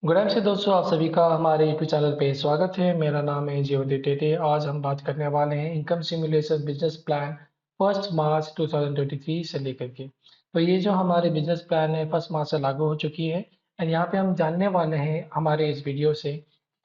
Good से दोस्तों, आप सभी का हमारे यूट्यूब चैनल पे स्वागत है। मेरा नाम है ज्योति टेटे। आज हम बात करने वाले हैं इनकम सिमुलेशन बिजनेस प्लान 1 मार्च 2023 से लेकर के। तो ये जो हमारे बिजनेस प्लान है 1 मार्च से लागू हो चुकी है। एंड यहाँ पे हम जानने वाले हैं हमारे इस वीडियो से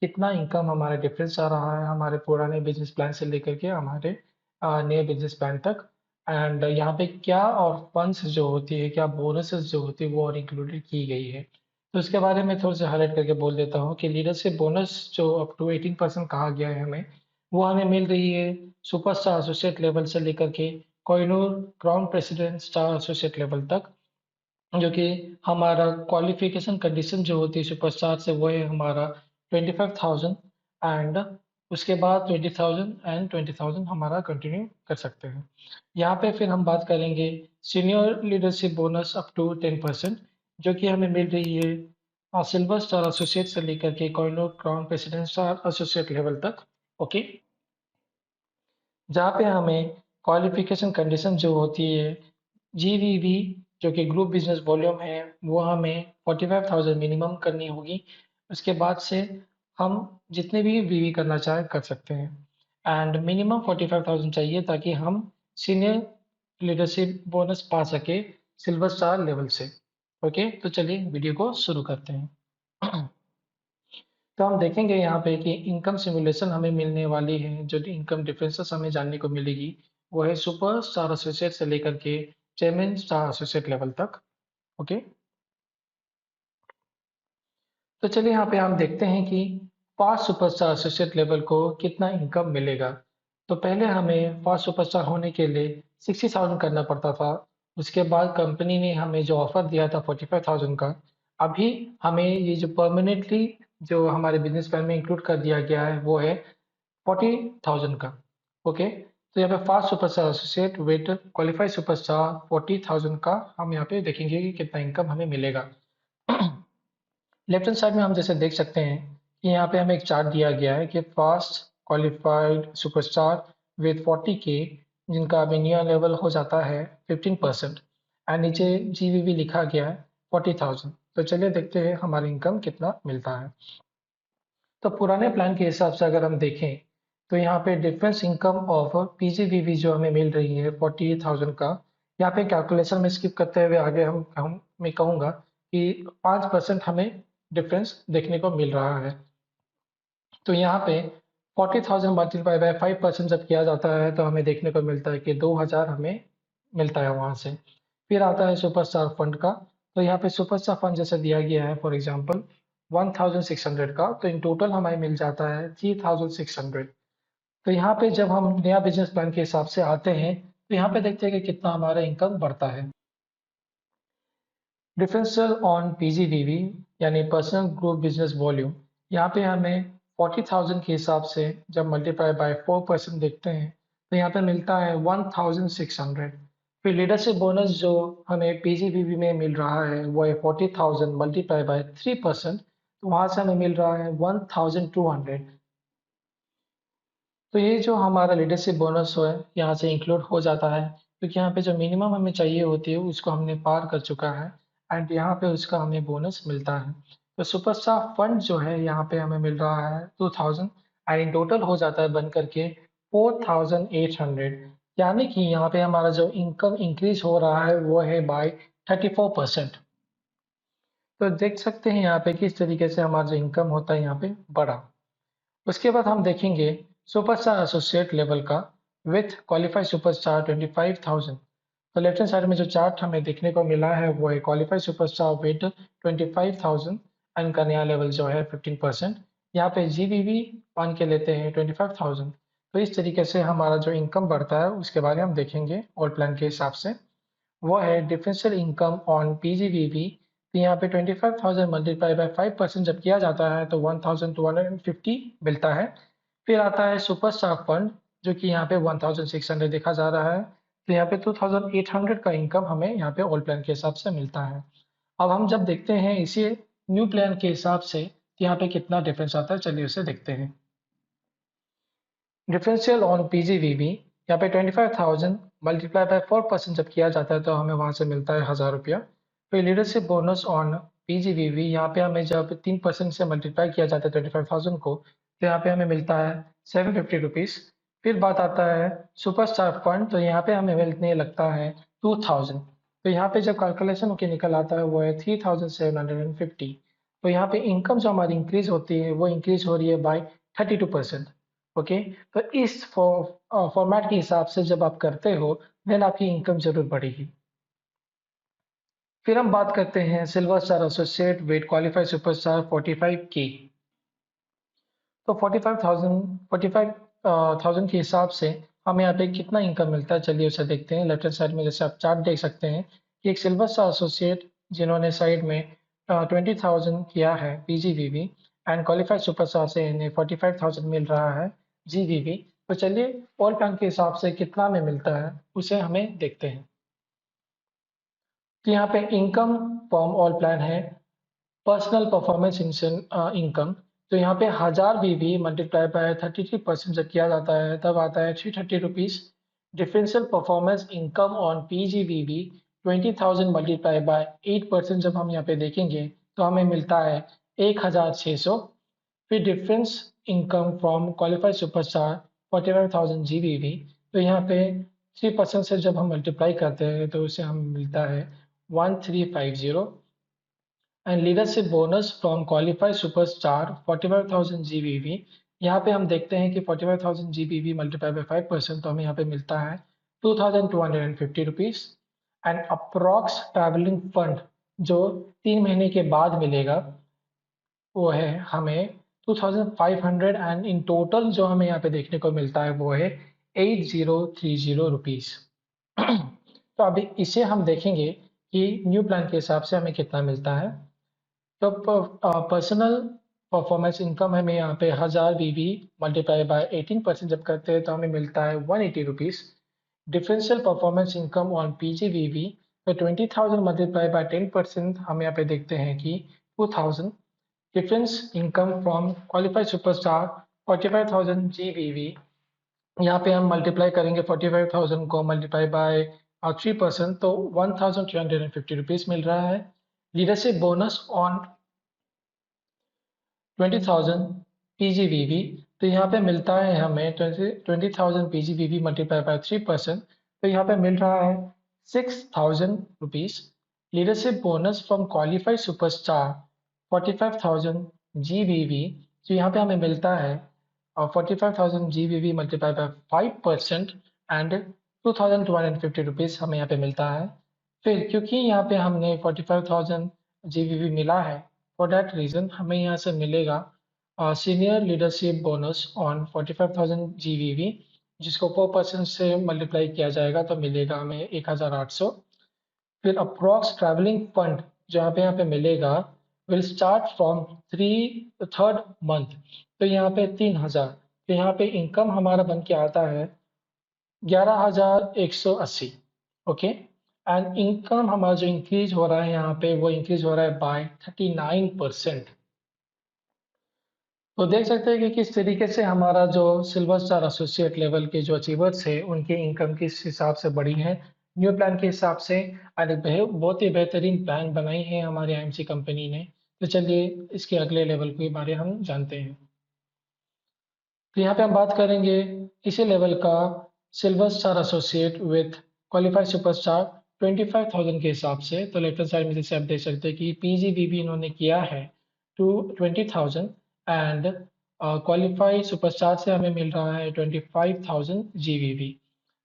कितना इनकम हमारा डिफरेंस आ रहा है हमारे पुराने बिजनेस प्लान से लेकर के हमारे नए बिजनेस प्लान तक। एंड यहाँ पे क्या और फंड्स जो होती है, क्या बोनसेस जो होती है वो और इंक्लूडेड की गई है। तो इसके बारे में थोड़ा सा हाईलाइट करके बोल देता हूँ कि लीडरशिप बोनस जो अप टू 18% कहा गया है हमें, वो हमें मिल रही है सुपरस्टार एसोसिएट लेवल से लेकर के Kohinoor crown president star associate level तक। जो कि हमारा क्वालिफिकेशन कंडीशन जो होती है सुपरस्टार से वो है हमारा 25,000। एंड उसके बाद 20,000 एंड 20,000 हमारा कंटिन्यू कर सकते हैं। यहाँ पे फिर हम बात करेंगे senior leadership bonus up to 10%, जो कि हमें मिल रही है सिल्वर स्टार एसोसिएट से लेकर के Kohinoor crown president star associate level तक। ओके, जहाँ पे हमें क्वालिफिकेशन कंडीशन जो होती है जीवीवी, जो कि ग्रुप बिजनेस वॉल्यूम है, वो हमें 45,000 मिनिमम करनी होगी। उसके बाद से हम जितने भी वीवी करना चाहें कर सकते हैं। एंड मिनिमम 45,000 चाहिए ताकि हम सीनियर लीडरशिप बोनस पा सके सिल्वर स्टार लेवल से। ओके, तो चलिए वीडियो को शुरू करते हैं। तो हम देखेंगे यहाँ पे कि इनकम सिमुलेशन हमें मिलने वाली है, जो इनकम डिफरेंसेस हमें जानने को मिलेगी वो है सुपर स्टार एसोसिएट से लेकर के चेयरमैन स्टार एसोसिएट लेवल तक। ओके, तो चलिए यहाँ पे हम देखते हैं कि फास्ट सुपरस्टार एसोसिएट लेवल को कितना इनकम मिलेगा। तो पहले हमें फास्ट सुपरस्टार होने के लिए 60,000 करना पड़ता था। उसके बाद कंपनी ने हमें जो ऑफर दिया था 45,000 का, अभी हमें ये जो परमानेंटली जो हमारे बिजनेस प्लान में इंक्लूड कर दिया गया है वो है 40,000 का। ओके, तो यहाँ पे fast superstar associate with qualified superstar 40,000 का हम यहाँ पे देखेंगे कि कितना इनकम हमें मिलेगा। लेफ्ट हैंड साइड में हम जैसे देख सकते हैं कि यहाँ पे हमें एक चार्ट दिया गया है कि fast qualified superstar with 40K, जिनका मिनिमम लेवल हो जाता है 15%। एंड नीचे जीवीवी लिखा गया है 40,000। तो चलिए देखते हैं हमारा इनकम कितना मिलता है। तो पुराने प्लान के हिसाब से अगर हम देखें तो यहाँ पे डिफरेंस इनकम ऑफ पीजीवीवी जो हमें मिल रही है 48,000 का, यहाँ पे कैलकुलेशन में स्किप करते हुए आगे हम मैं कहूँगा कि 5% हमें डिफरेंस देखने को मिल रहा है। तो यहाँ पे 40,000 मल्टीप्लाई बाय 5% जब किया जाता है तो हमें देखने को मिलता है कि 2,000 हमें मिलता है वहाँ से। फिर आता है सुपरस्टार फंड का। तो यहाँ पे सुपरस्टार फंड जैसे दिया गया है फॉर एग्जांपल 1,600 का, तो इन टोटल हमें मिल जाता है 3,600। तो यहाँ पे जब हम नया बिजनेस प्लान के हिसाब से आते हैं तो यहाँ पे देखते हैं कि कितना हमारा इनकम बढ़ता है। डिफरेंशियल ऑन पीजीवीवी यानी पर्सनल ग्रुप बिजनेस वॉल्यूम, यहाँ पे हमें 40,000 के हिसाब से जब मल्टीप्लाई बाय 4% देखते हैं तो यहाँ पे मिलता है 1,600। फिर लीडरशिप बोनस जो हमें पीजीवीवी में मिल रहा है वो है 40,000 मल्टीप्लाई बाय 3%, तो वहाँ से हमें मिल रहा है 1,200। तो ये जो हमारा लीडरशिप बोनस है यहाँ से इंक्लूड हो जाता है, क्योंकि यहाँ पे जो मिनिमम हमें चाहिए होती है उसको हमने पार कर चुका है। एंड यहाँ पे उसका हमें बोनस मिलता है। तो सुपरस्टार फंड जो है यहाँ पे हमें मिल रहा है 2,000। एंड इन टोटल हो जाता है बन करके 4,800। यानी कि यहाँ पे हमारा जो इनकम इंक्रीज हो रहा है वो है बाय 34%। तो देख सकते हैं यहाँ पे किस तरीके से हमारा जो इनकम होता है यहाँ पे बढ़ा। उसके बाद हम देखेंगे सुपरस्टार एसोसिएट लेवल का विथ क्वालिफाइड सुपरस्टार 25,000। तो लेफ्ट हैंड साइड में जो चार्ट हमें देखने को मिला है वो है क्वालिफाइड सुपरस्टार विथ 25,000 एंड का नया लेवल जो है 15%। यहाँ पे जीबीवी मान के लेते हैं 25,000। तो इस तरीके से हमारा जो इनकम बढ़ता है उसके बारे में हम देखेंगे ओल्ड प्लान के हिसाब से। वो है डिफरेंशियल इनकम ऑन पीजीवीवी। तो यहाँ पे 25,000 मल्टीप्लाई बाय 5% जब किया जाता है तो 1,250 मिलता है। फिर आता है सुपरस्टार फंड, जो कि यहाँ पे 1,600 देखा जा रहा है। तो यहाँ पे 2,800 का इनकम हमें यहाँ पे ओल्ड प्लान के हिसाब से मिलता है। अब हम जब देखते हैं इसी न्यू प्लान के हिसाब से तो यहाँ पे कितना डिफरेंस आता है, चलिए उसे देखते हैं। डिफरेंशियल ऑन पीजीवीवी, यहाँ पे 25,000 मल्टीप्लाई बाय 4% जब किया जाता है तो हमें वहाँ से मिलता है 1,000 रुपया। फिर लीडरशिप बोनस ऑन PGVV, यहाँ पे हमें जब 3% से मल्टीप्लाई किया जाता है 25,000 को, तो यहाँ पे हमें मिलता है 750 रुपीज़। फिर बात आता है सुपरस्टार फंड, तो यहाँ पे हमें मिलने लगता है 2000। तो यहाँ पे जब कैलकुलेशन होकर निकल आता है वो है 3750। तो यहाँ पे इनकम जो हमारी इंक्रीज होती है वो इंक्रीज हो रही है बाय 32%। ओके, तो इस फॉर्मेट के हिसाब से जब आप करते हो देन आपकी इनकम जरूर बढ़ेगी। फिर हम बात करते हैं silver star associate with qualified superstar 45 की। तो 45,000 के हिसाब से हमें यहाँ पे कितना इनकम मिलता है, चलिए उसे देखते हैं। लेफ्ट हैंड साइड में जैसे आप चार्ट देख सकते हैं कि एक सिल्वर स्टार एसोसिएट जिन्होंने साइड में 20,000 किया है PGVV एंड क्वालिफाइड सुपरस्टार से इन्हें 45,000 मिल रहा है GVV। तो चलिए ऑल प्लान के हिसाब से कितना में मिलता है उसे हमें देखते हैं। तो यहाँ पे इनकम फॉर्म ऑल प्लान है पर्सनल परफॉर्मेंस इनकम। तो यहाँ पे 1000 बीवी मल्टीप्लाई बाय 33% जब किया जाता है तब आता है 330 rupees. Differential performance income on PGVV 20,000 multiply bye 8% जब हम यहाँ पे देखेंगे तो हमें मिलता है 1600। फिर difference income from qualified superstar 45,000 GVV, तो यहाँ पे 3% से जब हम मल्टीप्लाई करते हैं तो उसे हमें मिलता है 1350। And leadership bonus from qualified superstar 45,000 GBV। यहाँ पे हम देखते हैं कि 45,000 GBV मल्टीप्लाई बाय 5% तो हमें यहाँ पे मिलता है 2,250 rupees. And approx travelling fund जो 3 महीने के बाद मिलेगा वो है हमें 2,500 एंड इन टोटल जो हमें यहाँ पे देखने को मिलता है वो है 8030 रुपीज। तो अभी इसे हम देखेंगे कि न्यू प्लान के हिसाब से हमें कितना मिलता है। तो पर्सनल परफॉर्मेंस इनकम हमें यहाँ पे 1000 बीवी मल्टीप्लाई बाय 18% जब करते हैं तो हमें मिलता है 180 rupees. Differential performance income on PGVV, तो 20,000 मल्टीप्लाई बाय 10% हम यहाँ पे देखते हैं कि 2000। Difference income from qualified superstar 45,000 GVV, यहाँ पे हम मल्टीप्लाई करेंगे 45,000 को मल्टीप्लाई बाय 3% तो 1,350 रुपीज मिल रहा है। लीडरशिप बोनस ऑन 20,000 PGVV, तो यहाँ पे मिलता है हमें 20,000 PGVV मल्टीप्लाई बाय 3%, तो यहाँ पे मिल रहा है 6,000 rupees. Leadership bonus from qualified superstar 45,000 GVV, तो यहाँ पे हमें मिलता है 45,000 GVV multiply by 5% and 2,250 rupees हमें यहाँ पे मिलता है। फिर क्योंकि यहाँ पे हमने 45,000 GVV मिला है, फॉर दैट रीजन हमें यहाँ से मिलेगा senior leadership bonus on 45,000 GVV, जिसको 4% से मल्टीप्लाई किया जाएगा तो मिलेगा हमें 1,800। फिर अप्रॉक्स ट्रैवलिंग फंड जो यहाँ पे मिलेगा will start from third month, तो यहाँ पे 3,000। तो यहाँ पे इनकम हमारा बन के आता है 11,180। ओके, एंड इनकम हमारा जो इंक्रीज हो रहा है यहाँ पे वो इंक्रीज हो रहा है बाय 39%। तो देख सकते हैं कि किस तरीके से हमारा जो सिल्वर स्टार एसोसिएट लेवल के जो अचीवर्स है उनकी इनकम किस हिसाब से बढ़ी है न्यू प्लान के हिसाब से। और एक बहुत ही बेहतरीन प्लान बनाई है हमारे IMC कंपनी ने। तो चलिए इसके अगले लेवल के बारे हम जानते हैं। तो यहाँ पे हम बात करेंगे इसी लेवल का silver star associate with qualified superstar 25,000 के हिसाब से। तो लेफ्ट साइड में जैसे आप देख सकते हैं कि PGVV इन्होंने किया है टू 20,000 एंड क्वालिफाइड सुपरस्टार से हमें मिल रहा है 25,000 GVV।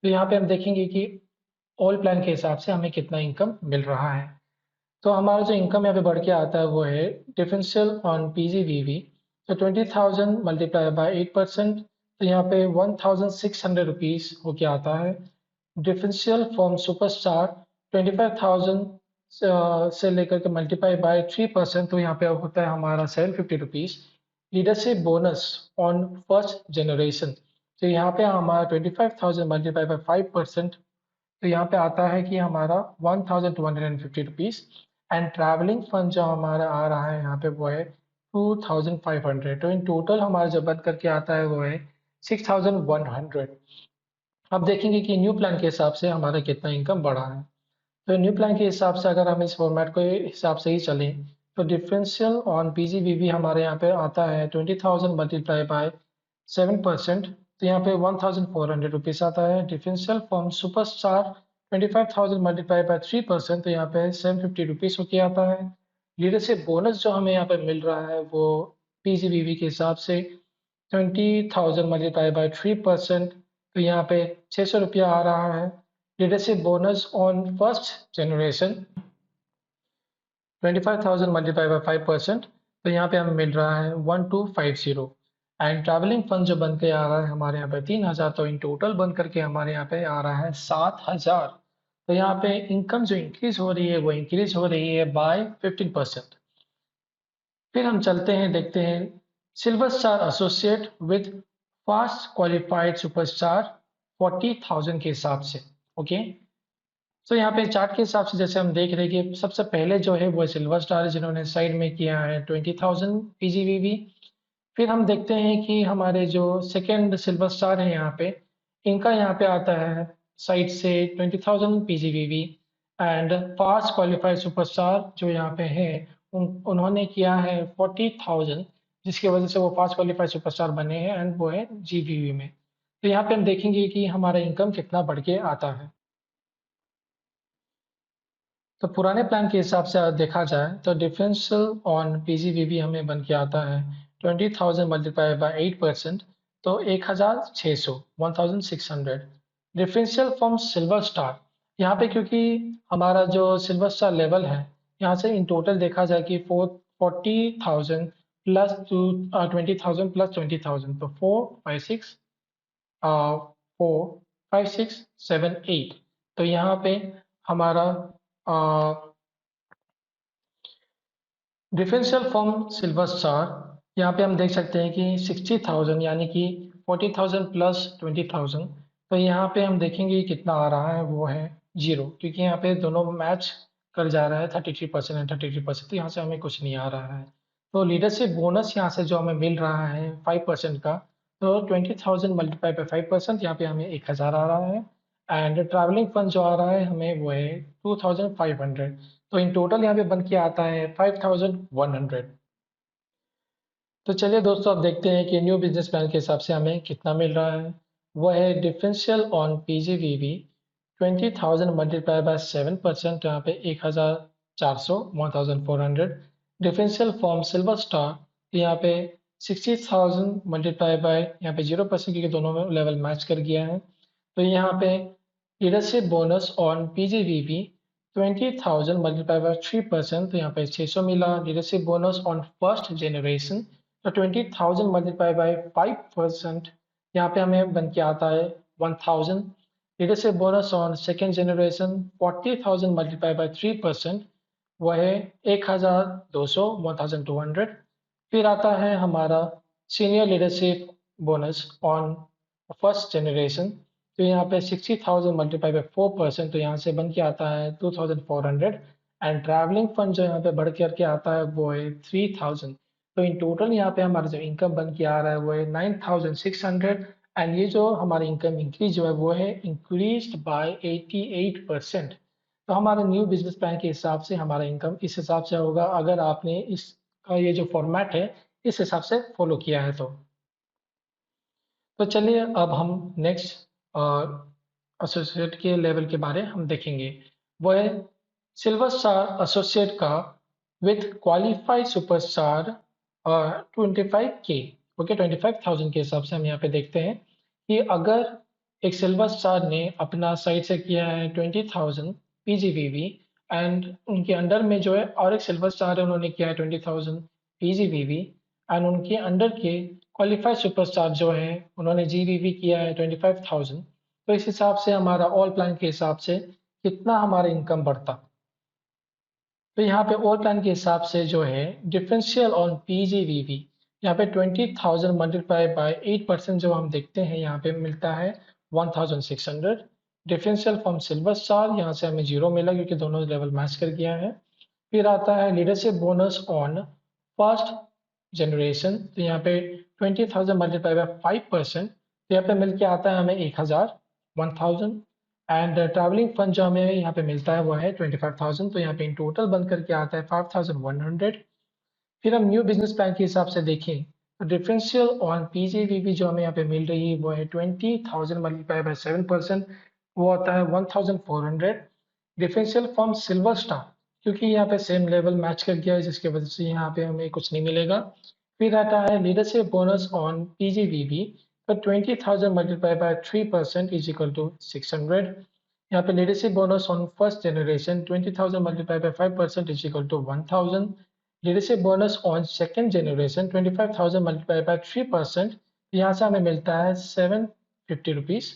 तो यहाँ पे हम देखेंगे कि ऑल प्लान के हिसाब से हमें कितना इनकम मिल रहा है। तो हमारा जो इनकम यहाँ पे बढ़ के आता है वो है डिफरेंशियल ऑन PGVV, तो 20,000 मल्टीप्लाई बाय 8%, तो यहाँ पे 1,600 रुपीज होके आता है। डिफरेंशियल फ्रॉम सुपरस्टार 25,000 से लेकर के मल्टीप्लाई बाय 3%, तो यहाँ पे होता है हमारा 750 rupees. Leadership bonus on first generation, तो यहाँ पे हमारा 25,000 मल्टीप्लाई बाय 5%, तो यहाँ पे आता है कि हमारा 1,250 रुपीज। एंड ट्रैवलिंग फंड जो हमारा आ रहा है यहाँ पे वो है 2,500। तो इन टोटल हमारा जो बन करके आता है वो है 6,100। अब देखेंगे कि न्यू प्लान के हिसाब से हमारा कितना इनकम बढ़ा है। तो न्यू प्लान के हिसाब से अगर हम इस फॉर्मेट के हिसाब से ही चलें तो डिफरेंशियल ऑन पीजीवीवी हमारे यहाँ पे आता है 20,000 मल्टीप्लाई बाय 7%, तो यहाँ पे 1,400 रुपीज़ आता है। Differential from superstar 25,000 multiply by 3%, तो यहाँ पे 750 रुपीज़ होके आता है। लीडरशिप बोनस जो हमें यहाँ पे मिल रहा है वो पीजीवीवी के हिसाब से 20,000 मल्टीप्लाई बाय 3%, तो यहाँ पे 600 रुपया आ रहा है। Leadership bonus on first generation 25,000 multiply by 5%, तो यहाँ पे हमें मिल रहा है 1250। एंड ट्रैवलिंग फंड जो बन के आ रहा है हमारे यहाँ पे 3,000, तो इन टोटल बन करके हमारे यहाँ पे आ रहा है 7,000। तो यहाँ पे इनकम जो इंक्रीज हो रही है वो इंक्रीज हो रही है बाय 15%। फिर हम चलते हैं, देखते हैं silver star associate with fast qualified superstar 40,000 के हिसाब से। ओके, तो यहाँ पे चार्ट के हिसाब से जैसे हम देख रहे हैं कि सबसे पहले जो है वो सिल्वर स्टार है जिन्होंने साइड में किया है 20,000 पीजीवीवी। फिर हम देखते हैं कि हमारे जो सेकंड सिल्वर स्टार है यहाँ पे, इनका यहाँ पे आता है साइड से 20,000 पीजीवीवी। एंड फास्ट क्वालिफाइड सुपरस्टार जो यहाँ पे है उन्होंने किया है 40,000, जिसकी वजह से वो फास्ट क्वालिफाइड सुपरस्टार बने हैं एंड वो है जीवीवी में। तो यहाँ पे हम देखेंगे कि हमारा इनकम कितना बढ़ के आता है। तो पुराने प्लान के हिसाब से अगर देखा जाए तो डिफरेंशियल ऑन पीजीवीवी हमें बन के आता है 20,000 मल्टीप्लाई बाय 8%, तो 1,600 1,600। डिफरेंशियल फ्रॉम सिल्वर स्टार, यहाँ पे क्योंकि हमारा जो सिल्वर स्टार लेवल है, यहाँ से इन टोटल देखा जाए कि 40,000 प्लस 20,000 प्लस 20,000, तो 4, 5, 6 4, 5, 6, 7, 8। तो यहाँ पे हमारा डिफरेंशियल फ्रॉम सिल्वर स्टार, यहाँ पे हम देख सकते हैं कि 60,000 यानी कि 40,000 प्लस 20,000, तो यहाँ पे हम देखेंगे कि कितना आ रहा है वो है जीरो, क्योंकि यहाँ पे दोनों मैच कर जा रहा है 33% एंड 33%, तो यहाँ से हमें कुछ नहीं आ रहा है। तो लीडरशिप बोनस यहाँ से जो हमें मिल रहा है 5% का, तो 20,000 मल्टीप्लाई बाई 5%, यहाँ पे हमें 1,000 आ रहा है। एंड ट्रैवलिंग फंड जो आ रहा है हमें वो है 2,500, तो इन टोटल यहाँ पे बन के आता है 5,100। तो चलिए दोस्तों, अब देखते हैं कि न्यू बिजनेस प्लान के हिसाब से हमें कितना मिल रहा है। वो है differential on PGVV 20,000 multiply bye 7%, यहाँ पे 1,400 1,400। डिफरेंशियल फॉर्म सिल्वर स्टार, तो यहाँ पे 60,000 मल्टीप्लाई बाय, यहाँ पे 0% क्योंकि दोनों में लेवल मैच कर गया है। तो यहाँ पे leadership bonus on PGVV 20,000 multiply by 3%, तो यहाँ पे 600 मिला। Leadership bonus on first generation, तो 20,000 मल्टीप्लाई बाय 5%, यहाँ पे हमें बन के आता है 1,000। Leadership bonus on second generation 40,000 multiply by 3%, वह है 1,200 1,200। फिर आता है हमारा senior leadership bonus on first generation, तो यहाँ पे 60,000 मल्टीप्लाई बाय 4%, तो यहाँ से बन के आता है 2,400। एंड ट्रैवलिंग फंड जो यहाँ पे बढ़ करके आता है वो है 3,000। तो इन टोटल यहाँ पे हमारा जो इनकम बन के आ रहा है वो है 9,600। एंड ये जो हमारी इनकम इंक्रीज जो है वो है इंक्रीज बाय 88%। तो हमारे न्यू बिजनेस प्लान के हिसाब से हमारा इनकम इस हिसाब से होगा, अगर आपने इसका ये जो फॉर्मेट है इस हिसाब से फॉलो किया है तो चलिए अब हम नेक्स्ट एसोसिएट के लेवल के बारे हम देखेंगे। वो है सिल्वर स्टार एसोसिएट का with qualified superstar 25K। Okay, 25,000 के हिसाब से हम यहाँ पे देखते हैं कि अगर एक सिल्वर स्टार ने अपना साइड से किया है 20,000 पीजीवीवी, एंड उनके अंडर में जो है और एक सिल्वर स्टार है उन्होंने किया है 20,000 पीजीवीवी, एंड उनके अंडर के क्वालिफाइड सुपरस्टार जो है उन्होंने जीवीवी किया है 25,000। तो इस हिसाब से हमारा ऑल प्लान के हिसाब से कितना हमारा इनकम बढ़ता। तो यहाँ पे ऑल प्लान के हिसाब से जो है डिफरेंशियल ऑन पीजीवीवी, यहाँ पे 20,000 मल्टीप्लाई बाय 8% जो हम देखते हैं यहाँ पे मिलता है 1,600। डिफरेंशियल फ्रॉम सिल्वर स्टार, यहाँ से हमें जीरो मिला क्योंकि दोनों लेवल मैच कर गया है। फिर आता है leadership bonus on first generation, तो यहाँ पे 20,000 मल्टीप्लाई बाय 5%, तो यहाँ पे मिल के आता है हमें 1,000 1,000। एंड ट्रैवलिंग फंड जो हमें यहाँ पे मिलता है वो है 25,000, तो यहाँ पे इन टोटल बन करके आता है 5,100। फिर हम न्यू बिजनेस प्लान के हिसाब से देखें तो डिफरेंशियल ऑन पीजीवीबी जो हमें यहाँ पे मिल रही है वो है 20,000 मल्टीप्लाई बाय 7%, वो आता है 1,400। डिफरेंशियल फ्रॉम सिल्वर स्टार, क्योंकि यहाँ पे सेम लेवल मैच कर गया है जिसकी वजह से यहाँ पे हमें कुछ नहीं मिलेगा। फिर आता है लीडरशिप बोनस ऑन पीजीवीबी, तो 20,000 multiply by 3% is equal to 600। यहाँ पे leadership bonus on first generation 20,000 multiply by 5% is equal to 1,000। Leadership bonus on second generation 25,000 multiply by 3%, यहाँ से हमें मिलता है 750 रुपीज़।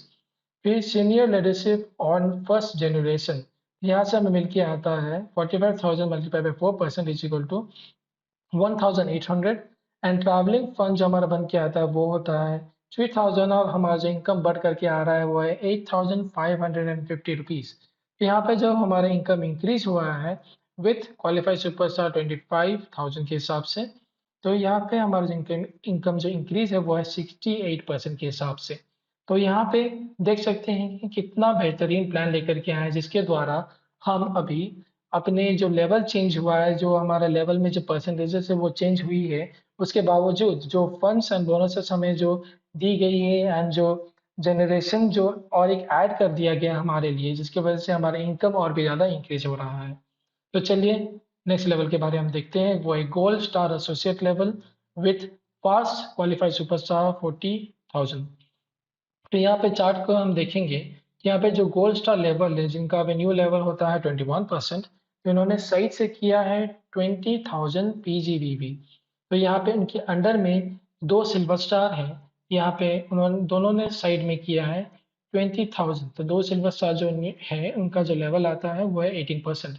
फिर senior leadership on first generation, यहाँ से हमें मिल के आता है 45,000 multiply by 4% is equal to 1,800। And travelling fund जो हमारा बन के आता है वो होता है 3,000, और हमारा जो इनकम बढ़ करके आ रहा है वो है 8,550 रुपीज़। तो यहाँ पे जो हमारा इनकम इंक्रीज हुआ है विथ क्वालिफाइड सुपरस्टार 25,000 के हिसाब से, तो यहाँ पे हमारा जो इनकम जो इंक्रीज है वो है 68% के हिसाब से। तो यहाँ पे देख सकते हैं कि कितना बेहतरीन प्लान लेकर के आए हैं, जिसके द्वारा हम अभी अपने जो लेवल चेंज हुआ है, जो हमारा लेवल में जो परसेंटेजेस है वो चेंज हुई है, उसके बावजूद जो फंड्स एंड बोनसेस हमें जो दी गई है एंड जो जनरेशन जो और एक ऐड कर दिया गया हमारे लिए, जिसकी वजह से हमारा इनकम और भी ज़्यादा इंक्रीज हो रहा है। तो चलिए नेक्स्ट लेवल के बारे में हम देखते हैं, वो है gold star associate level with fast qualified superstar 40,000। तो यहाँ पे चार्ट को हम देखेंगे कि यहाँ पे जो गोल्ड स्टार लेवल है, जिनका अभी न्यू लेवल होता है 21%, तो इन्होंने सही से किया है 20,000 पीजीबीबी। तो यहाँ पे उनके अंडर में दो सिल्वर स्टार है, यहाँ पे उन्होंने दोनों ने साइड में किया है 20,000, तो दो सिल्वर स्टार जो है उनका जो लेवल आता है वो है 18%।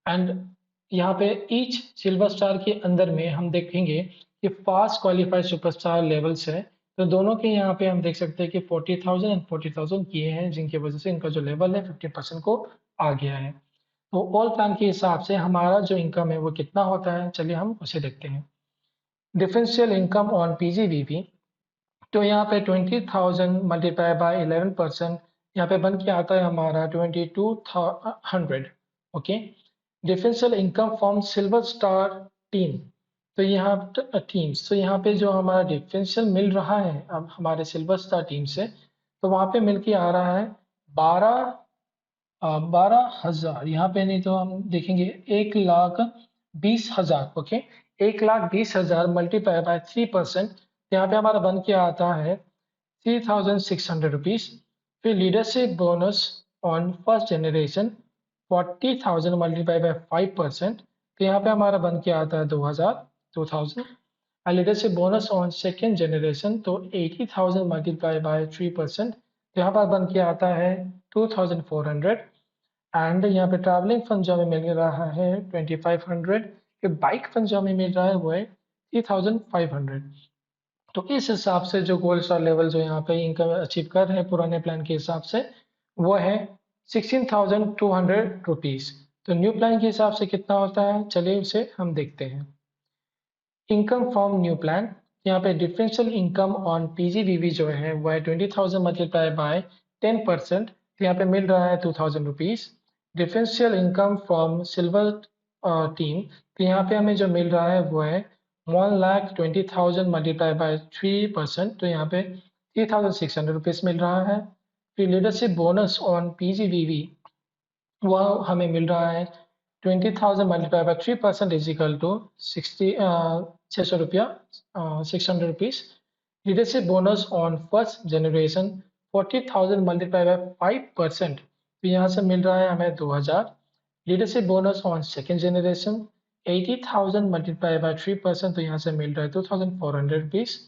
एंड यहाँ पे ईच सिल्वर स्टार के अंदर में हम देखेंगे कि फास्ट क्वालिफाइड सुपरस्टार लेवल्स है, तो दोनों के यहाँ पे हम देख सकते हैं कि 40,000 एंड 40,000 किए हैं, जिनकी वजह से इनका जो लेवल है 50% को आ गया है। तो ऑल प्लान के हिसाब से हमारा जो इनकम है वो कितना होता है, चलिए हम उसे देखते हैं। डिफरेंशियल इनकम ऑन पीजीवीबी, तो यहाँ पे 20,000 मल्टीप्लाई बाय 11%, यहाँ पे बन के आता है हमारा 22,100। Okay. Differential income from silver star team, तो यहाँ टीम्स, तो यहाँ पे जो हमारा डिफरेंशियल मिल रहा है अब हमारे सिल्वर स्टार टीम से, तो वहाँ पे मिल के आ रहा है 12,000, यहाँ पे नहीं तो हम देखेंगे 1,20,000। ओके, 1,20,000 मल्टीप्लाई बाय 3%, यहाँ पे हमारा बन के आता है 3,600 रुपीज़। फिर leadership bonus on first generation 40,000 multiply by 5%, तो यहाँ पे हमारा बन के आता है 2,000। और leadership bonus on second generation, तो 80,000 मल्टीप्लाई बाय 3%, तो यहाँ पर बन के आता है 2,400। एंड यहाँ पे ट्रैवलिंग फंड जो हमें मिल रहा है 2,500। फिर बाइक फंड जो हमें मिल रहा है वो है 3,500। तो इस हिसाब से जो गोल्ड स्टार लेवल जो यहाँ पे इनकम अचीव कर रहे हैं पुराने प्लान के हिसाब से, वो है 16,200 रुपीज़। तो न्यू प्लान के हिसाब से कितना होता है, चलिए उसे हम देखते हैं। इनकम फ्रॉम न्यू प्लान, यहाँ पे डिफरेंशियल इनकम ऑन पीजीबीवी जो है वो है 20,000 मल्टीप्लाई बाय 10%, तो यहाँ पे मिल रहा है 2,000 rupees. Differential income from silver team, तो यहाँ पे हमें जो मिल रहा है वो है 1,20,000 मल्टीप्लाई बाय 3%, तो यहाँ पे 3,600 रुपीज़ मिल रहा है। फिर लीडरशिप बोनस ऑन पीजीबीवी, वह हमें मिल रहा है 20,000 multiply by 3% is equal to 600 रुपया, 600 rupees. Leadership bonus on first generation 40,000 multiply by 5%, तो यहाँ से मिल रहा है हमें 2,000। Leadership bonus on second generation 80,000 multiply by 3%, तो यहाँ से मिल रहा है 2,400 rupees.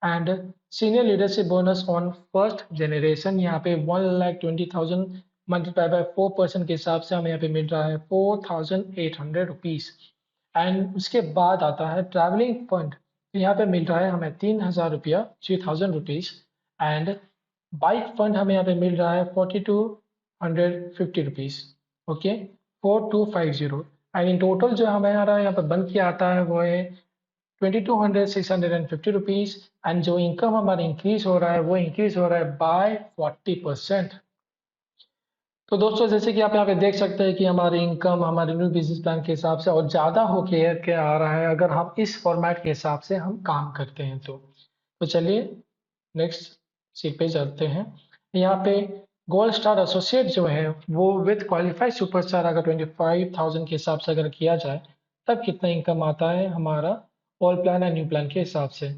And senior leadership bonus on first generation, यहाँ पे 1,20,000 मल्टीप्लाई बाय 4% के हिसाब से हमें यहाँ पे मिल रहा है 4,800 रुपीज़। एंड उसके बाद आता है ट्रैवलिंग फंड, तो यहाँ पे मिल रहा है हमें 3,000 रुपया, 3,000 रुपीज़। एंड बाइक फंड हमें यहाँ पे मिल रहा है 4,250 rupees. Okay, 4,250। And in total जो हमारा यहाँ पे बन के आता है वो है 22,650 रुपीज़। एंड जो इनकम हमारा इंक्रीज हो रहा है वो इंक्रीज हो रहा है बाय 40%। तो दोस्तों जैसे कि आप यहाँ पे देख सकते हैं कि हमारी इनकम हमारे न्यू बिजनेस प्लान के हिसाब से और ज़्यादा होके के आ रहा है अगर हम इस फॉर्मेट के हिसाब से हम काम करते हैं तो चलिए नेक्स्ट सीट पे चलते हैं। यहाँ पे गोल्ड स्टार एसोसिएट जो है वो विद क्वालिफाइड सुपरस्टार अगर 25,000 के हिसाब से अगर किया जाए तब कितना इनकम आता है हमारा ओल्ड प्लान और न्यू प्लान के हिसाब से।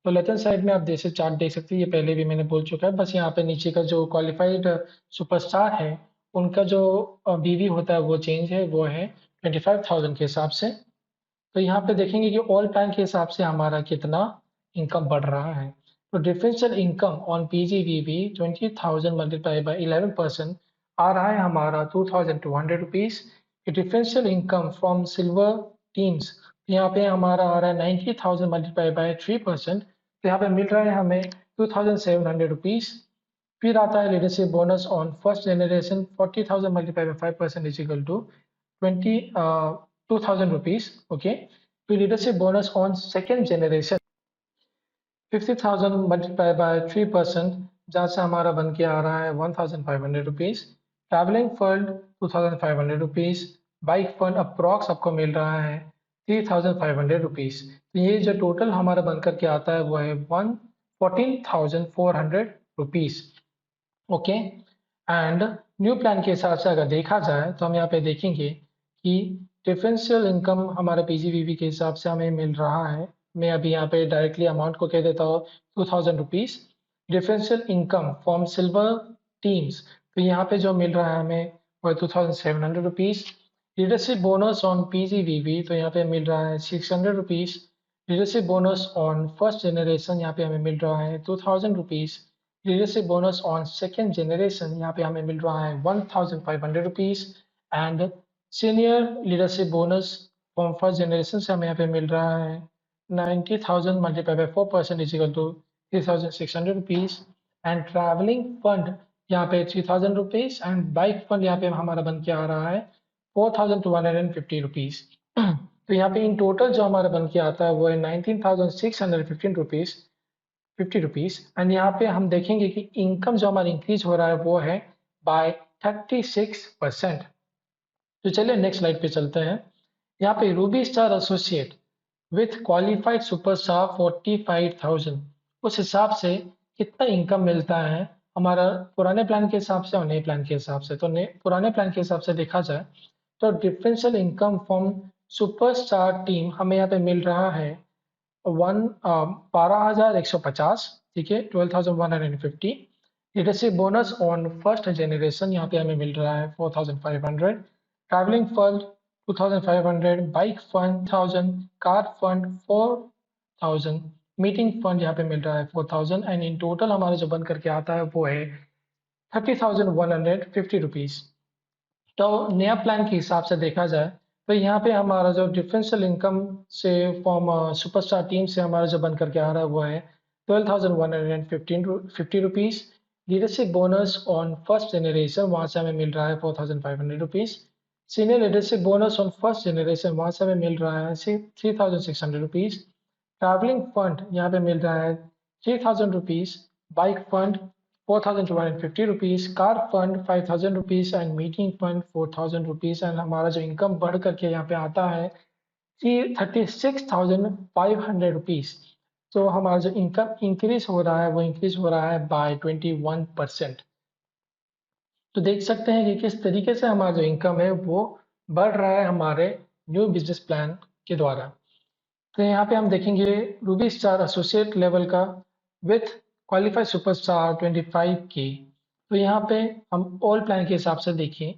तो लेफ्ट हैंड साइड में आप जैसे चार्ट देख सकते हैं, ये पहले भी मैंने बोल चुका है, बस यहाँ पे नीचे का जो क्वालिफाइड सुपरस्टार है उनका जो बीवी होता है वो चेंज है, वो है 25,000 के हिसाब से। तो यहाँ पे देखेंगे कि ऑल प्लान के हिसाब से हमारा कितना इनकम बढ़ रहा है। तो differential income on PGVB 20,000 multiply by 11% आ रहा है हमारा 2,200 rupees. Differential income from silver teams यहाँ पे हमारा आ रहा है 90,000 मल्टीप्लाई बाय 3%, तो यहाँ पे मिल रहा है हमें 2,700 रुपीज। फिर आता है leadership bonus on first generation 40,000 multiply by 5% is equal to 2,000 rupees. Okay. To leadership bonus on second generation 50,000 multiplied by 3%, जहाँ से हमारा बन के आ रहा है 1,500 rupees. Travelling fund 2,500 rupees. Bike fund approx आपको मिल रहा है 3,500 रुपीज। तो ये जो टोटल हमारा बन करके आता है वो है 14,400 rupees. Okay. And new plan के हिसाब से अगर देखा जाए तो हम यहाँ पे देखेंगे कि डिफरेंशियल इनकम हमारे पीजीवीबी के हिसाब से हमें मिल रहा है। मैं अभी यहाँ पे डायरेक्टली अमाउंट को कह देता हूँ 2,000 rupees. Differential income from silver teams, तो यहाँ पे जो मिल रहा है हमें वो है 2,700 rupees. Leadership bonus on PGVB, तो यहाँ पे मिल रहा है 600 rupees. Leadership bonus on first generation यहाँ पे हमें मिल रहा है 2,000 rupees. Leadership bonus on second generation यहाँ पे हमें मिल रहा है 1,500 rupees. And senior leadership bonus from first generation से हमें यहाँ पे मिल रहा है 90,000 multiply by 4% is equal to 3,600 rupees. And travelling fund यहाँ पे 3,000 रुपीज एंड बाइक फंड यहाँ पे हमारा बन के आ रहा है 4,250 रुपीज। तो यहाँ पे इन टोटल जो हमारा बन के आता है वो है 19,615 रुपीज 50 रुपीज। एंड यहाँ पे हम देखेंगे कि इनकम जो हमारा इंक्रीज हो रहा है वो है बाय 36%। तो चलिए नेक्स्ट स्लाइड पे चलते हैं। यहाँ पे Ruby star associate with qualified superstar 45,000, उस हिसाब से कितना इनकम मिलता है हमारा पुराने प्लान के हिसाब से और नए प्लान के हिसाब से। तो पुराने प्लान के हिसाब से देखा जाए तो differential income from superstar team हमें यहाँ पे मिल रहा है 12,150, ठीक है, 12,150। Leadership bonus on first generation यहाँ पे हमें मिल रहा है 4,500। Travelling fund 2,500। Bike fund 1,000। Car fund 4,000। Meeting fund यहाँ पे मिल रहा है 4,000। एंड इन टोटल हमारा जो बन करके आता है वो है 30,150 रुपीज। तो नया प्लान के हिसाब से देखा जाए तो यहाँ पे हमारा जो डिफरेंशियल इनकम से फॉर्म सुपरस्टार टीम से हमारा जो बन करके आ रहा है वो है 12,150 rupees. Leadership bonus on first generation वहाँ से हमें मिल रहा है 4,500 rupees. Senior leadership bonus on first generation वहाँ से हमें मिल रहा है 3,600 रुपीज। ट्रैवलिंग फंड यहाँ पे मिल रहा है 3,000 rupees. Bike fund 4,250 rupees. Car fund 5,000 rupees and meeting fund 4,000 rupees. And हमारा जो इनकम बढ़ करके यहाँ पे आता है 36,500 रुपीज। तो हमारा जो इनकम इंक्रीज हो रहा है वो इंक्रीज हो रहा है बाय 21%। तो देख सकते हैं कि किस तरीके से हमारा जो इनकम है वो बढ़ रहा है हमारे न्यू बिजनेस प्लान के द्वारा। तो यहाँ पे हम देखेंगे रूबी स्टार एसोसिएट लेवल का विथ क्वालिफाइड सुपरस्टार 25 की। तो यहाँ पे हम ऑल प्लान के हिसाब से देखें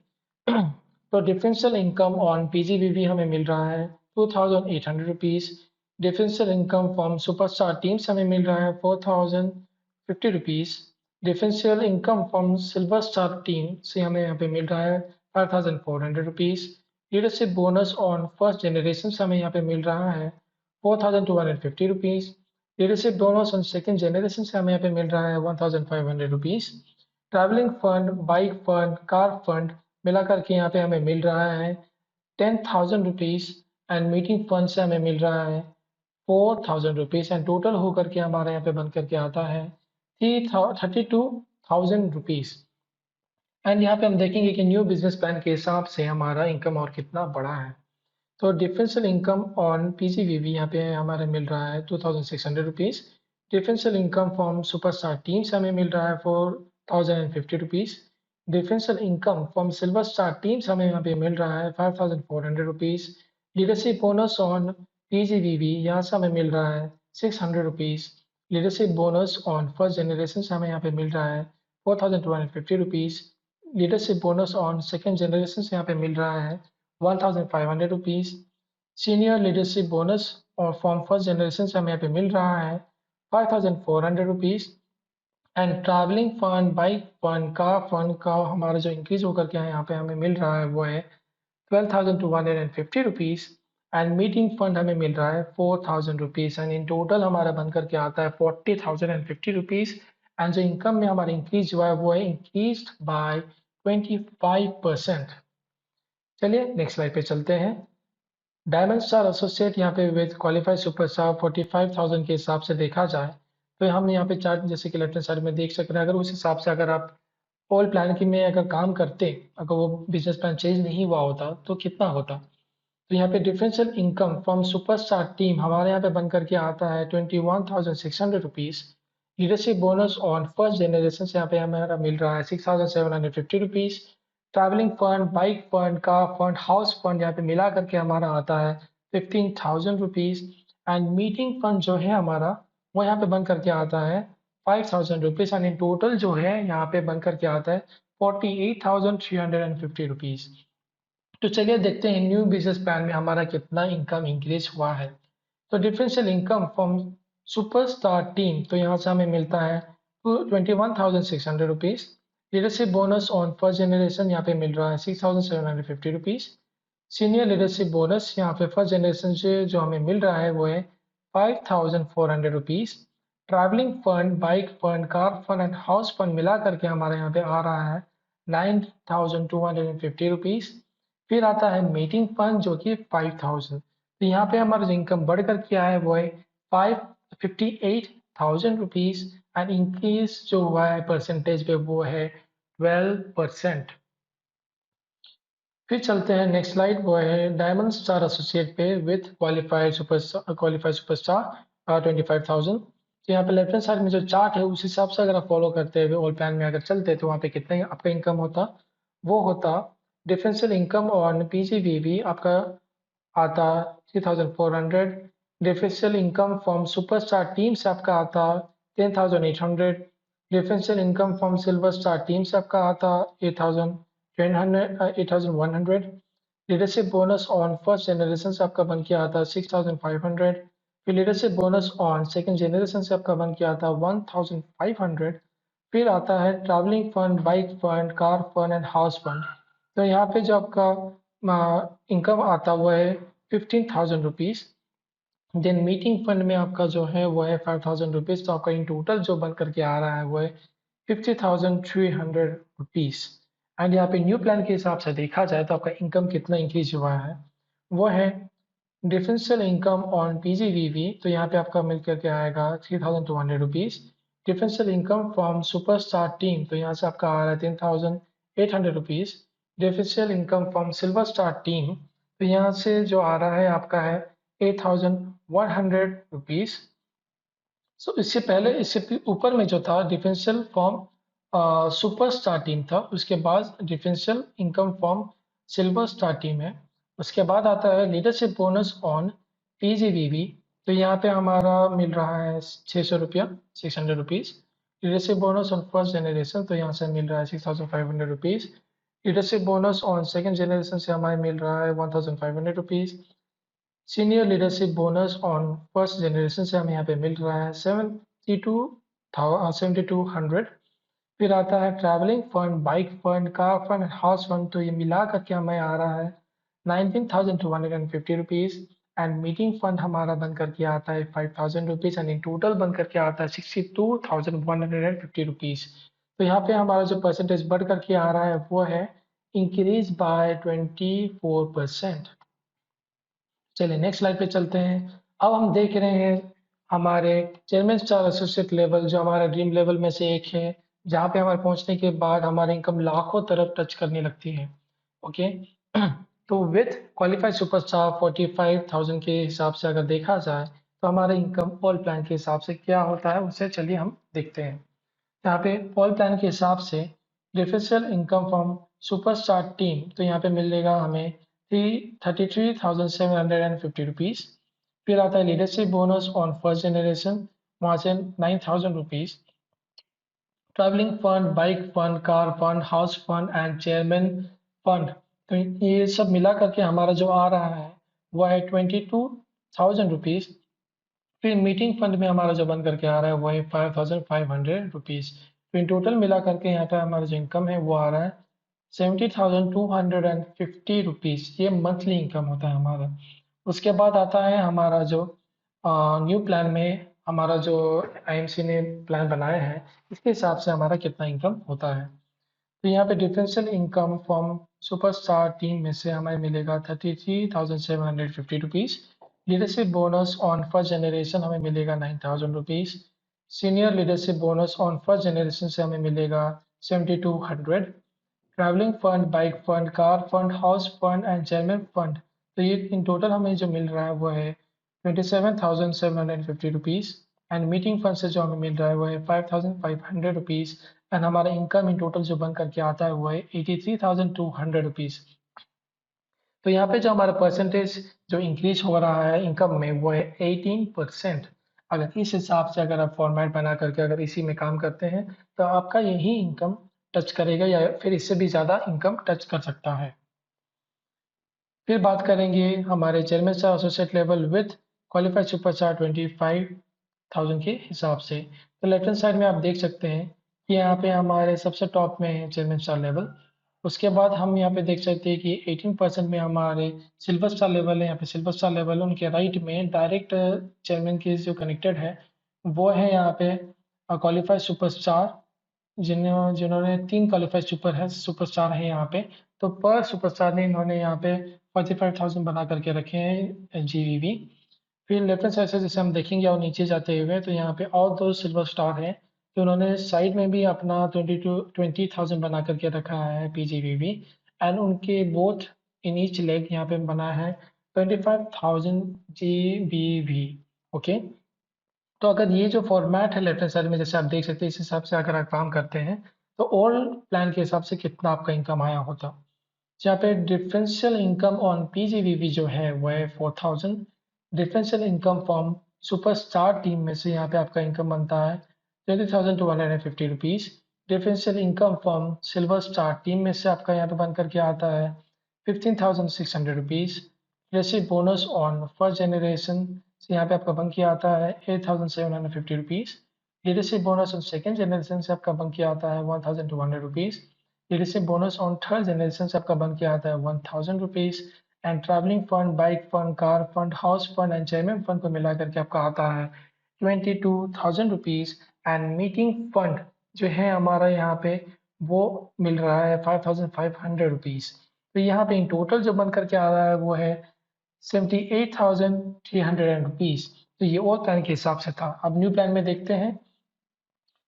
तो डिफरेंशियल इनकम ऑन पीजीबीवी हमें मिल रहा है 2,800 rupees. Differential income from superstar team से हमें मिल रहा है 4,050 rupees. Differential income from silver star team से हमें यहाँ पे मिल रहा है 5,400 rupees. Leadership bonus on first generation से हमें यहाँ पे मिल रहा है 4,250 rupees. Leadership bonus on second generation से हमें यहाँ पे मिल रहा है 1,500 rupees. Travelling fund, bike fund, car fund मिला करके यहाँ पे हमें मिल रहा है 10,000 रुपीज। एंड मीटिंग फंड से हमें मिल रहा है 4,000 रुपीज। एंड टोटल होकर के हमारे यहाँ पे बन करके आता है 32,000 रुपीज। एंड यहाँ पे हम देखेंगे कि न्यू बिजनेस प्लान के हिसाब से हमारा इनकम और कितना बड़ा है। तो डिफरेंशियल इनकम ऑन पीजीवीवी यहाँ पे हमारे मिल रहा है 2600 rupees. Differential income from superstar team से हमें मिल रहा है 4050 rupees. Differential income from silver star team से हमें यहाँ पे मिल रहा है 5400 रुपीज़। लीडरशिप बोनस ऑन पीजीवीवी यहाँ से हमें मिल रहा है 600 rupees. Leadership bonus on first generation से हमें यहाँ पे मिल रहा है 4250 rupees. Leadership bonus on second generation से यहाँ पे मिल रहा है 1500 रुपीज़। सीनियर लीडरशिप बोनस और फ्रॉम फर्स्ट जनरेशन से हमें यहाँ पे मिल रहा है 5400 rupees. And travelling fund, bike fund, car fund का हमारा जो इंक्रीज होकर के यहाँ पे हमें मिल रहा है वो है 12,250 रुपीज़। एंड मीटिंग फंड हमें मिल रहा है 4,000 रुपीज़। एंड इन टोटल हमारा बन करके आता है 40,050 रुपीज़। एंड जो इनकम में हमारा इंक्रीज हुआ है वो है इंक्रीज बाय 25%। चलिए नेक्स्ट स्लाइड पे चलते हैं। डायमंड स्टार एसोसिएट यहाँ पे विद क्वालिफाइड सुपरस्टार 45,000 के हिसाब से देखा जाए तो हम यहाँ पे चार्ट जैसे कि लेफ्ट हैंड साइड में देख सकते हैं। अगर उस हिसाब से अगर आप ओल्ड प्लान की में अगर काम करते, अगर वो बिजनेस प्लान चेंज नहीं हुआ होता तो कितना होता। तो यहाँ पे differential income from superstar team हमारे यहाँ पे बन करके आता है 21,600 rupees. Leadership bonus on first generation से यहाँ पे हमारा मिल रहा है 6,750 rupees. Travelling fund, bike fund, car fund, house fund यहाँ पे मिला करके हमारा आता है 15,000 रुपीज़। एंड मीटिंग फंड जो है हमारा वो यहाँ पे बन करके आता है 5,000 रुपीज़। एंड इन टोटल जो है यहाँ पे बन करके आता है 48,350 रुपीज़। तो चलिए देखते हैं न्यू बिजनेस प्लान में हमारा कितना इनकम इंक्रीज हुआ है। तो differential income from superstar team तो यहाँ से हमें मिलता है 21,600 rupees. Leadership bonus on first generation यहाँ पे मिल रहा है 6,750 रुपीज़। सीनियर लीडरशिप बोनस यहाँ पे फर्स्ट जनरेशन से जो हमें मिल रहा है वो है 5,400 rupees. Travelling fund, bike fund, car fund and house fund मिला करके हमारे यहाँ पे आ रहा है 9,250 रुपीज़। फिर आता है मीटिंग फंड जो कि 5,000। तो यहाँ पे हमारा जो इनकम बढ़ कर के आया है वो है 58,000 रुपीज़। एंड इंक्रीज जो हुआ है परसेंटेज पे वो है 12%। फिर चलते हैं नेक्स्ट स्लाइड, वो है डायमंड स्टार एसोसिएट पे विथ क्वालिफाइड सुपरस्टार 25,000। तो यहाँ पे लेफ्ट हैंड साइड में जो चार्ट है उस हिसाब से अगर आप फॉलो करते हुए ओल्ड प्लान में अगर चलते तो वहाँ पे कितना आपका इनकम होता, वो होता डिफरेंशियल इनकम ऑन पीजीवीवी आपका आता 3,400। Differential income from superstar team से आपका आता 10,800। Differential income from silver star team से आपका आता 8,100। Leadership bonus on first generation से आपका बन के आता 6,500। फिर leadership bonus on second generation से आपका बन के आता 1,500। फिर आता है travelling fund, bike fund, car fund and house fund. तो यहाँ पे जो आपका इनकम आता हुआ है 15,000 रुपीज़। देन मीटिंग फंड में आपका जो है वो है 5,000 रुपीज़। तो आपका इन टोटल जो बन करके आ रहा है वो है 50,300 रुपीज़। एंड यहाँ पे न्यू प्लान के हिसाब से देखा जाए तो आपका इनकम कितना इंक्रीज हुआ है वो है डिफरेंशियल इनकम ऑन पीजीवीवी। तो यहाँ पे आपका मिल करके आएगा 3,200 rupees. Differential income from superstar team तो यहाँ से आपका आ रहा है 10,800 rupees. Differential income from silver star team तो यहाँ से जो आ रहा है आपका है 8,100 रुपीज़। सो इससे पहले इससे ऊपर में जो था differential from super star team था, उसके बाद differential income from silver star team है। उसके बाद आता है लीडरशिप बोनस ऑन पीजीवीवी। तो यहाँ पे हमारा मिल रहा है 600 रुपया, 600 rupees. Leadership bonus on first generation तो यहाँ से मिल रहा है 6,500 rupees. Leadership bonus on second generation से हमें मिल रहा है 1,500 rupees. Senior leadership bonus on first generation से हमें यहाँ पे मिल रहा है 7,200। फिर आता है travelling fund, bike fund, car fund, house fund. तो ये मिला करके हमें आ रहा है 19,250 रुपीज़। एंड मीटिंग फंड हमारा बन करके आता है 5,000 रुपीज़। एंड इन टोटल बन करके आता है 62,150 रुपीज़। तो यहाँ पे हमारा जो परसेंटेज बढ़ करके आ रहा है वो है इंक्रीज बाय 24%। चलिए नेक्स्ट स्लाइड पे चलते हैं। अब हम देख रहे हैं हमारे चेयरमैन स्टार एसोसिएट लेवल जो हमारा ड्रीम लेवल में से एक है जहाँ पे हमारे पहुँचने के बाद हमारी इनकम लाखों तरफ टच करने लगती है। ओके। तो विथ क्वालिफाइड सुपरस्टार 45,000 के हिसाब से अगर देखा जाए तो हमारा इनकम ऑल प्लान के हिसाब से क्या होता है उसे चलिए हम देखते हैं। यहाँ पे ऑल प्लान के हिसाब से differential income from superstar team तो यहाँ पे मिलेगा हमें 33,750 रुपीज़। फिर आता है leadership bonus on first generation, वहाँ से 9,000 rupees. Travelling fund, bike fund, car fund, house fund and chairman fund, तो ये सब मिला करके हमारा जो आ रहा है वो है 22,000 रुपीज़। फिर मीटिंग फंड में हमारा जो बन करके आ रहा है वो है 5,500 रुपीज़। तो इन टोटल मिला करके यहाँ पे हमारा जो इनकम है वो आ रहा है 70,250 रुपीज़। ये मंथली इनकम होता है हमारा। उसके बाद आता है हमारा जो न्यू प्लान में हमारा जो आईएमसी ने प्लान बनाया है इसके हिसाब से हमारा कितना इनकम होता है। तो यहाँ पे differential income from superstar team में से हमें मिलेगा 33,750 rupees. Leadership bonus on first generation हमें मिलेगा 9,000 rupees. Senior leadership bonus on first generation से हमें मिलेगा 7,200। Travelling fund, bike fund, car fund, house fund and chairman fund, तो ये इन टोटल हमें जो मिल रहा है वो है 27,750 रुपीज़। एंड मीटिंग फंड से जो हमें मिल रहा है वो है 5,500 रुपीज़। एंड हमारा इनकम इन टोटल जो बन करके आता है वो है 83,200 रुपीज़। तो यहाँ पे जो हमारा परसेंटेज जो इंक्रीज हो रहा है इनकम में वो है 18%। अगर इस हिसाब से अगर आप फॉर्मेट बना करके अगर इसी में काम करते हैं तो आपका यही इनकम टच करेगा या फिर इससे भी ज़्यादा इनकम टच कर सकता है। फिर बात करेंगे हमारे chairman star associate level with qualified superstar 25,000 के हिसाब से। तो लेफ्ट हैंड साइड में आप देख सकते हैं कि यहाँ पे हमारे सबसे टॉप में है चेयरमैन स्टार लेवल। उसके बाद हम यहाँ पे देख सकते हैं कि 18% में हमारे सिल्वर स्टार लेवल है। यहाँ पे सिल्वर स्टार लेवल उनके राइट में डायरेक्ट चेयरमैन के जो कनेक्टेड है वो है यहाँ पे क्वालिफाइड सुपरस्टार, जिन्होंने 3 क्वालिफाइड सुपरस्टार है यहाँ पे। तो पर सुपरस्टार ने इन्होंने यहाँ पे 45,000 बना करके रखे हैं GVV। फिर लेफ्ट हैंड साइड से जैसे हम देखेंगे और नीचे जाते हुए तो यहाँ पे और 2 सिल्वर स्टार हैं, तो उन्होंने साइड में भी अपना 20,000 बना करके रखा है PGVV। एंड उनके बोथ इन ईच लेग यहाँ पे बना है 25,000 GBV। ओके। तो अगर ये जो फॉर्मेट है लेफ्ट हैंड साइड में जैसे आप देख सकते हैं इस हिसाब से अगर आप काम करते हैं तो ऑल प्लान के हिसाब से कितना आपका इनकम आया होता। जहाँ पे डिफरेंशियल इनकम ऑन PGVV जो है वो है 4,000। Differential income from superstar team में से यहाँ पे आपका इनकम बनता है 20,250 rupees. Differential income from silver star team में से आपका यहाँ पे बन करके आता है 15,600 रुपीज़। जैसे बोनस ऑन फर्स्ट जनरेशन से यहाँ पे आपका बन के आता है 8,750 rupees. Leadership bonus on second generation से आपका बन के आता है 1,200 rupees. Leadership bonus on third generation से आपका बन के आता है 1,000 rupees. And travelling fund, bike fund, car fund, house fund and chairman fund को मिला करके आपका आता है 22,000 रुपीज़। एंड मीटिंग फंड जो है हमारा यहाँ पे वो मिल रहा है 5,500 रुपीज़। तो यहाँ पे इन टोटल जो बन करके आ रहा है वो है 78,300 रुपीज़। तो ये ओल्ड प्लान के हिसाब से था। अब न्यू प्लान में देखते हैं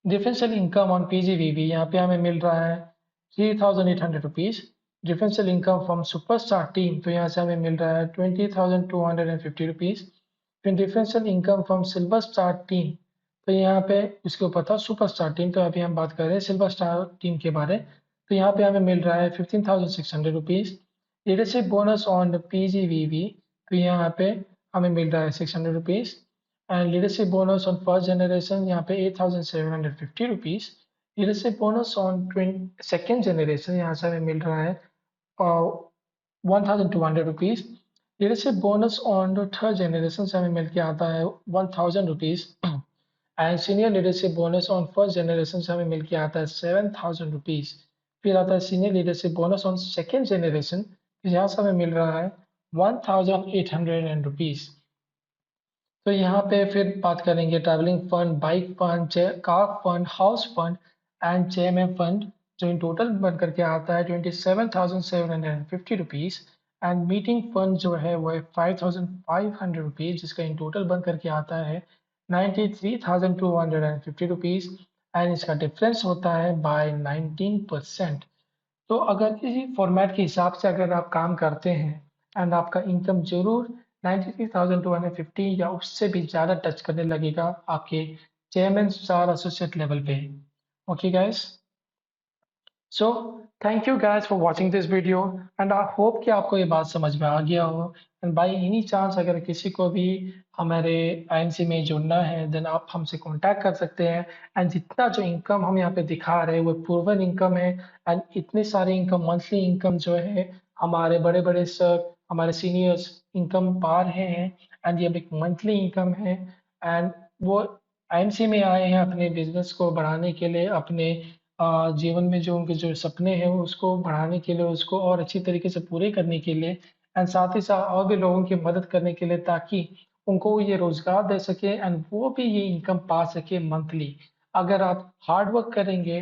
डिफरेंशियल इनकम ऑन PGVV, यहाँ पे हमें मिल रहा है 3,800 rupees. Differential income from superstar team तो यहाँ से हमें मिल रहा है 20,250 रुपीज़। फिर differential income from silver star team तो यहाँ पे इसके ऊपर था सुपरस्टार टीम, तो अभी हम बात कर रहे हैं सिल्वर स्टार टीम के बारे। तो यहाँ पे हमें मिल रहा है 15,600 rupees. Leadership bonus on PGVV तो यहाँ पे हमें मिल रहा है 600 rupees. And leadership bonus on first generation यहाँ पे 8,750 rupees. Leadership bonus on second generation यहाँ से हमें मिल रहा है 1,200 rupees. Leadership bonus on third generation से हमें मिल के आता है 1,000 rupees. And senior leadership bonus on first generation से हमें मिल के आता है 7,000 रुपीज़। फिर आता है senior leadership bonus on second generation, यहाँ से हमें मिल रहा है 1,800 रुपीज़। तो यहाँ पे फिर बात करेंगे travelling fund, bike fund, car fund, house fund and chairman fund, जो इन टोटल बन करके आता है 27,750 रुपीज़। एंड मीटिंग फंड जो है वो है 5,500 रुपीज़, जिसका इन टोटल बन करके आता है 93,250 रुपीज़। एंड इसका डिफरेंस होता है बाय 19%। तो अगर इसी फॉर्मेट के हिसाब से अगर आप काम करते हैं एंड आपका इनकम जरूर 93,250 या उससे भी ज़्यादा टच करने लगेगा आपके चेयरमैन स्टार एसोसिएट लेवल पे। Okay guys, so thank you guys for watching this video and I hope कि आपको ये बात समझ में आ गया हो। एंड बाय एनी चांस अगर किसी को भी हमारे आईएनसी में जुड़ना है देन आप हमसे कांटेक्ट कर सकते हैं। एंड जितना जो इनकम हम यहाँ पे दिखा रहे हैं वो प्रूवन इनकम है। एंड इतने सारे इनकम मंथली इनकम जो है हमारे बड़े बड़े सर हमारे सीनियर्स इनकम पा रहे हैं। एंड ये एक मंथली इनकम है। एंड वो आईएनसी में आए हैं अपने बिजनेस को बढ़ाने के लिए, अपने जीवन में जो उनके जो सपने हैं वो उसको बढ़ाने के लिए, उसको और अच्छी तरीके से पूरे करने के लिए एंड साथ ही साथ और भी लोगों की मदद करने के लिए, ताकि उनको ये रोजगार दे सके एंड वो भी ये इनकम पा सके मंथली। अगर आप हार्ड वर्क करेंगे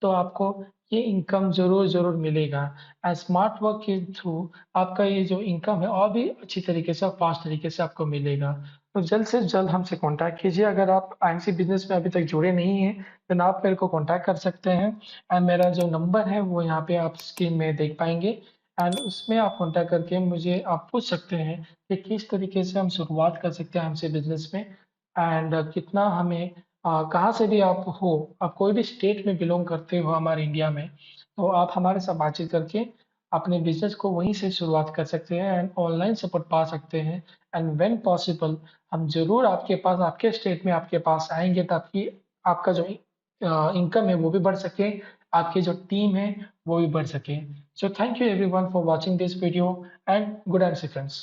तो आपको ये इनकम जरूर जरूर मिलेगा। एंड स्मार्ट वर्क के थ्रू आपका ये जो इनकम है और भी अच्छी तरीके से और फास्ट तरीके से आपको मिलेगा। तो जल्द से जल्द हमसे कांटेक्ट कीजिए। अगर आप आईएनसी बिजनेस में अभी तक जुड़े नहीं हैं देन आप मेरे को कांटेक्ट कर सकते हैं। एंड मेरा जो नंबर है वो यहाँ पे आप स्क्रीन में देख पाएंगे। एंड उसमें आप कांटेक्ट करके मुझे आप पूछ सकते हैं कि किस तरीके से हम शुरुआत कर सकते हैं हमसे बिजनेस में। एंड कितना हमें कहाँ से भी आप हो, आप कोई भी स्टेट में बिलोंग करते हो हमारे इंडिया में, तो आप हमारे साथ बातचीत करके अपने बिजनेस को वहीं से शुरुआत कर सकते हैं एंड ऑनलाइन सपोर्ट पा सकते हैं। एंड व्हेन पॉसिबल हम जरूर आपके पास, आपके स्टेट में आपके पास आएंगे ताकि आपका जो इनकम है वो भी बढ़ सके, आपकी जो टीम है वो भी बढ़ सके। So thank you everyone for watching this video and good and friends.